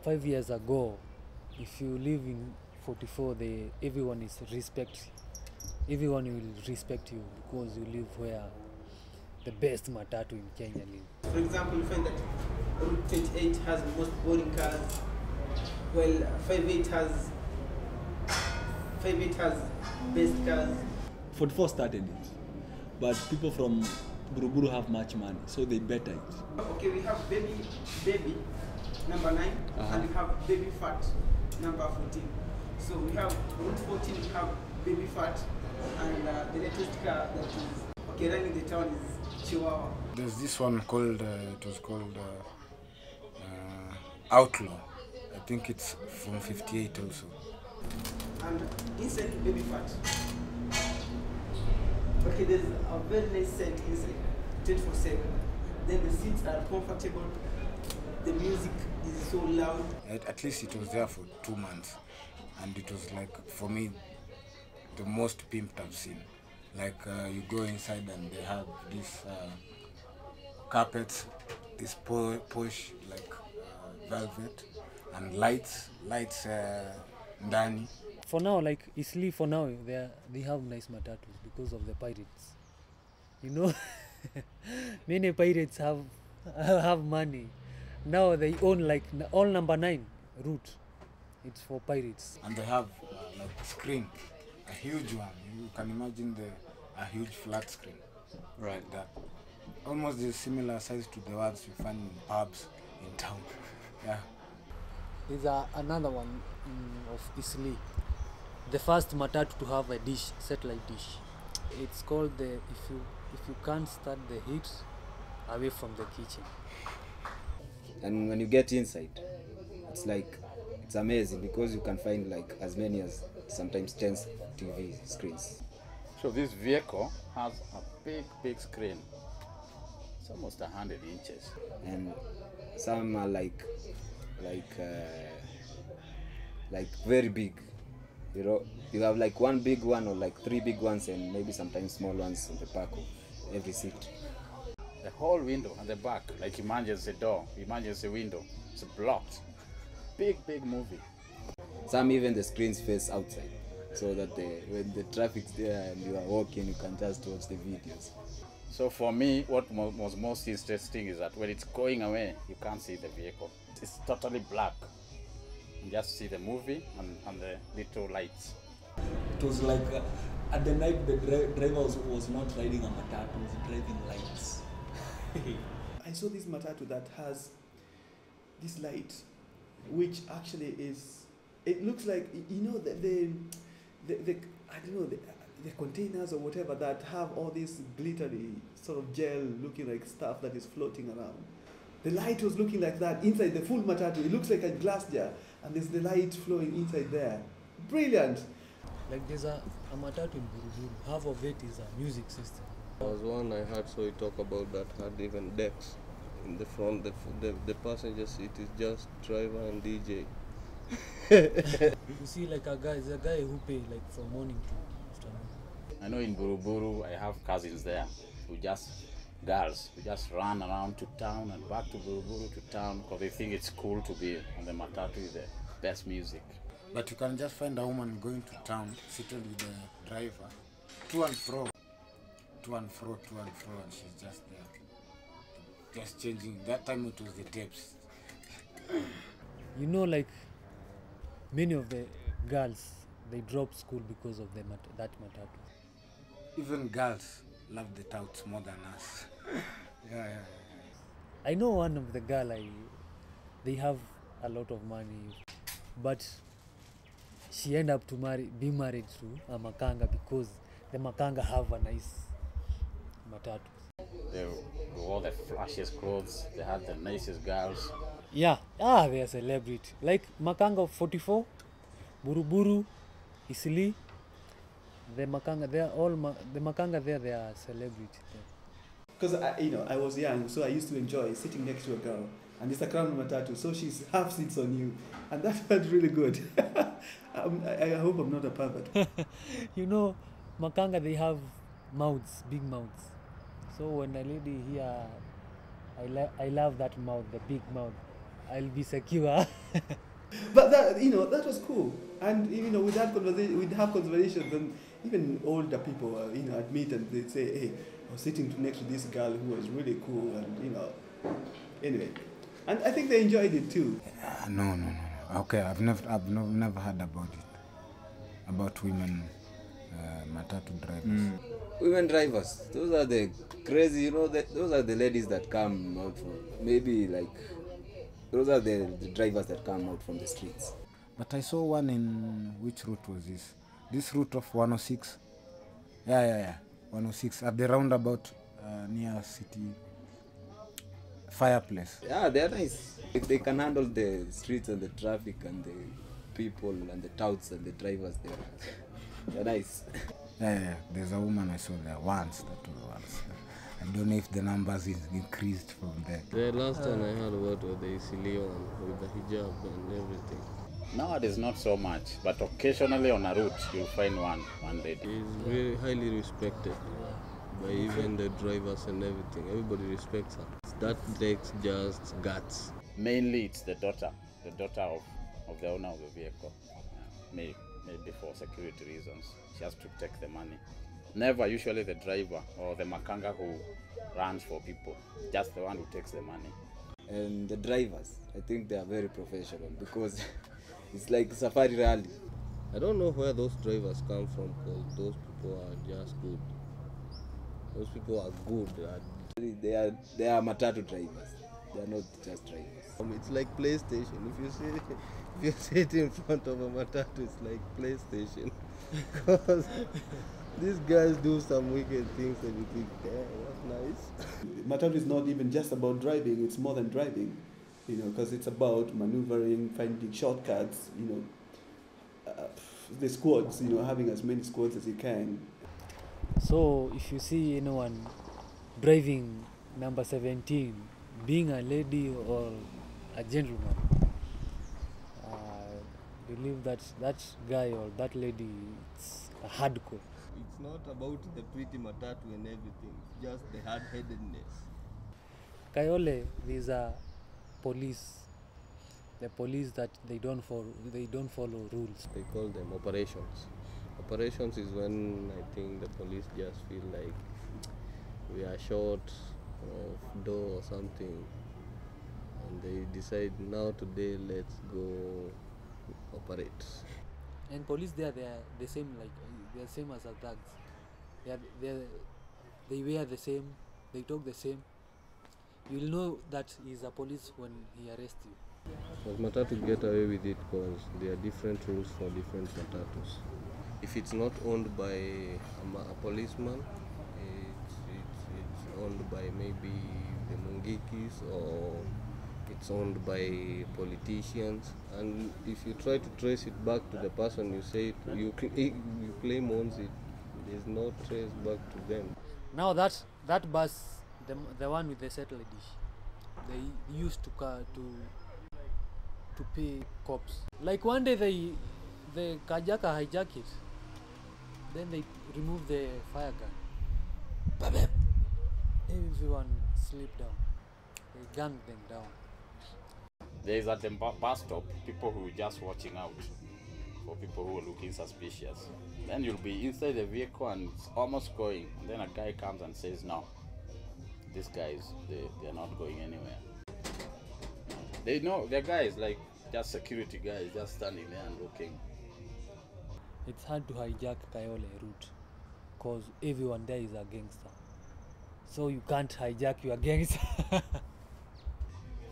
5 years ago, if you live in 44, everyone will respect you because you live where the best matatu in Kenya live. For example, you find that Route 28 has most boring cars, while 58 has best cars. 44 started it, but people from Buruburu have much money, so they better it. Okay, we have baby number 9, and we have baby fat number 14. So we have Route 14, we have baby fat, and the latest car that is running the town is Chihuahua. There's this one called, it was called Outlaw. I think it's from 58 also. And inside baby fat, okay, there's a very nice scent inside, 24/7. Then the seats are comfortable, the music is so loud. At least it was there for 2 months, and it was like, for me, the most pimped I've seen. Like you go inside and they have this carpets, this posh like velvet, and lights ndani. For now, like Isli, for now they have nice matatus because of the pirates. You know, many pirates have money. Now they own like all number 9 route. It's for pirates. And they have like screen, a huge one. You can imagine a huge flat screen, right? That almost the similar size to the ones you find in pubs in town. Yeah. There's another one of Isli. The first matatu to have a dish, satellite dish. It's called if you can't start the heat away from the kitchen. And when you get inside, it's amazing because you can find like as many as sometimes 10 TV screens. So this vehicle has a big screen. It's almost 100 inches. And some are like very big. You know, you have like one big one or like 3 big ones and maybe sometimes small ones in the back of every seat. The whole window at the back, like emergency door, emergency window, it's blocked. Big movie. Some even the screens face outside, so that when the traffic's there and you are walking, you can just watch the videos. So for me, what was most interesting is that when it's going away, you can't see the vehicle. It's totally black. You just see the movie and the little lights. It was like at the night the driver was not riding a matatu, he was driving lights. I saw this matatu that has this light, which actually is, it looks like, you know, the I don't know, the containers or whatever that have all this glittery sort of gel looking like stuff that is floating around. The light was looking like that inside the full matatu. It looks like a glass jar and there's the light flowing inside there. Brilliant. Like there's a matatu in Buruburu. Half of it is a music system. There was one I heard so you talk about that had even decks in the front. The passenger seat is just driver and DJ. You see like there's a guy who pay like from morning to afternoon. I know in Buruburu I have cousins there girls who just run around to town and back to Buruburu to town because they think it's cool to be on the matatu with the best music. But you can just find a woman going to town, seated with the driver, to and fro, and she's just there, just changing. That time it was the tapes. You know, like many of the girls, they drop school because of that matatu. Even girls love the touts more than us. Yeah. I know one of the girl, they have a lot of money, but she end up to be married to a makanga because the makanga have a nice matatu. They wore the flashiest clothes, they had the nicest girls. Yeah, they are celebrity. Like Makanga 44, Buruburu, Isli, the Makanga, they are celebrity. Because I was young, so I used to enjoy sitting next to a girl, and it's a crown matatu, so she's half sits on you, and that felt really good. I hope I'm not a pervert. You know, Makanga, they have mouths, big mouths. So when a lady here, I love that mouth, the big mouth. I'll be secure. But that, that was cool. And we'd have conversations, and even older people, admit, and they'd say, "Hey, I was sitting next to this girl who was really cool," and anyway. And I think they enjoyed it too. No. Okay, I've never heard about it. About women matatu drivers. Women drivers, those are the crazy, those are the ladies that come out from, maybe like, those are the drivers that come out from the streets. But I saw one in, which route was this? This route of 106. Yeah. 106 at the roundabout near city fireplace. Yeah, they're nice. They can handle the streets and the traffic and the people and the touts and the drivers there. They're nice. Yeah. There's a woman I saw there once. That was once. I don't know if the numbers is increased from there. The last time I heard about was the Isili one with the hijab and everything. Nowadays not so much, but occasionally on a route you'll find one lady. She's very highly respected by even the drivers and everything. Everybody respects her. That takes just guts. Mainly it's the daughter of the owner of the vehicle. Maybe for security reasons. She has to take the money. Never usually the driver or the makanga who runs for people, just the one who takes the money. And the drivers, I think they are very professional because it's like safari rally. I don't know where those drivers come from, because those people are just good. Those people are good. They are matatu drivers. They are not just drivers. It's like PlayStation. If you sit in front of a matatu, it's like PlayStation. Because these guys do some wicked things and you think, damn, that's nice. Matatu is not even just about driving, it's more than driving, because it's about maneuvering, finding shortcuts, the squads, having as many squads as you can. So if you see anyone driving number 17, being a lady or a gentleman, believe that guy or that lady, it's a hardcore. It's not about the pretty matatu and everything, it's just the hard-headedness. Kayole, these are police. The police that they don't follow rules. They call them operations. Operations is when I think the police just feel like we are short of dough or something, and they decide now today let's go operate. And police there, they are the same, like they're same as our thugs. They wear the same, they talk the same. You'll know that he's a police when he arrests you. But matatu get away with it because there are different rules for different matatus. If it's not owned by a policeman, it's owned by maybe the Mungikis, or it's owned by politicians. And if you try to trace it back to the person you say you claim owns it, there's no trace back to them. Now that bus, the one with the settle dish, they used to pay cops. Like one day the kajaka hijack it, then they remove the fire gun. Everyone sleep down. They gunned them down. There is at the bus stop people who are just watching out for people who are looking suspicious. Then you'll be inside the vehicle and it's almost going. And then a guy comes and says, no, these guys, they're not going anywhere. They know, they're guys, like just security guys, just standing there and looking. It's hard to hijack Kayole route because everyone there is a gangster. So you can't hijack your gangster.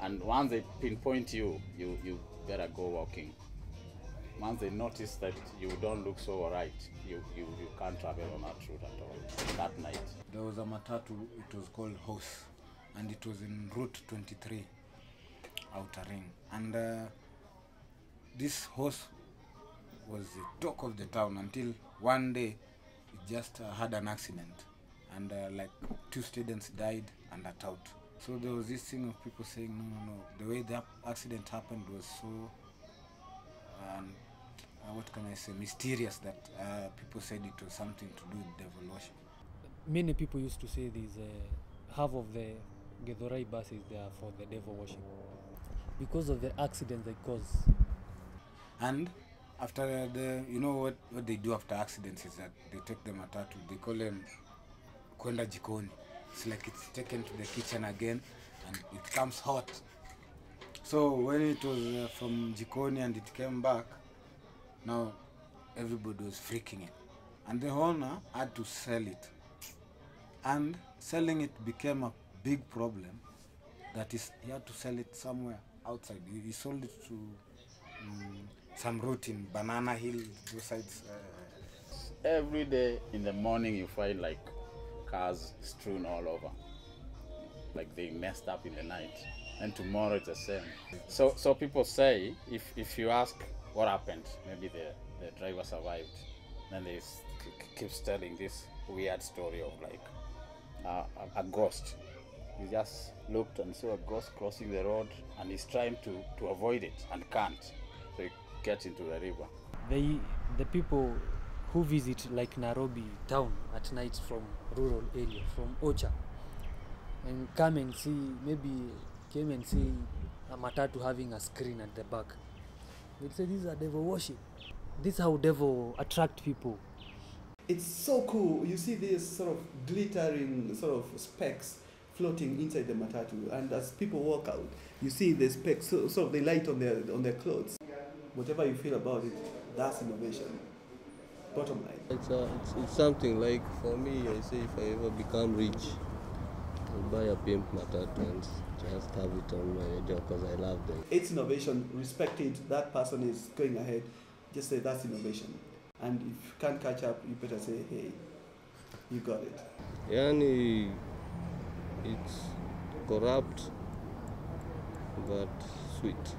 And once they pinpoint you better go walking. Once they notice that you don't look so alright, you can't travel on that route at all that night. There was a matatu, it was called Horse, and it was in Route 23, Outer Ring. And this horse was the talk of the town until one day it just had an accident, and like 2 students died and are out. So there was this thing of people saying, no, the way the accident happened was so, what can I say, mysterious, that people said it was something to do with devil worship. Many people used to say these half of the Gedhorai buses they are for the devil worship. because of the accidents they cause. And after you know what they do after accidents is that they take the matatu, they call them kwenda jikoni. It's like it's taken to the kitchen again and it comes hot. So when it was from jikoni and it came back, now everybody was freaking it. And the owner had to sell it. And selling it became a big problem. That is, he had to sell it somewhere outside. He sold it to some route in Banana Hill, those sides. Every day in the morning you find like cars strewn all over, like they messed up in the night, and tomorrow it's the same. So people say if you ask what happened, maybe the driver survived, then they keeps telling this weird story of like a ghost. He just looked and saw a ghost crossing the road and he's trying to avoid it and can't, so he gets into the river. The people who visit like Nairobi town at night from rural area, from Ocha, and come and see, maybe came and see a matatu having a screen at the back, they say these are devil worship. This is how devil attract people. It's so cool. You see these sort of glittering sort of specks floating inside the matatu, and as people walk out, you see the specks, sort of they light on their clothes. Whatever you feel about it, that's innovation. Bottom line. It's something like, for me, I say if I ever become rich, I'll buy a pimp matatu and just have it on my job because I love them. It's innovation. Respect it. That person is going ahead. Just say that's innovation. And if you can't catch up, you better say, hey, you got it. Yani, it's corrupt but sweet.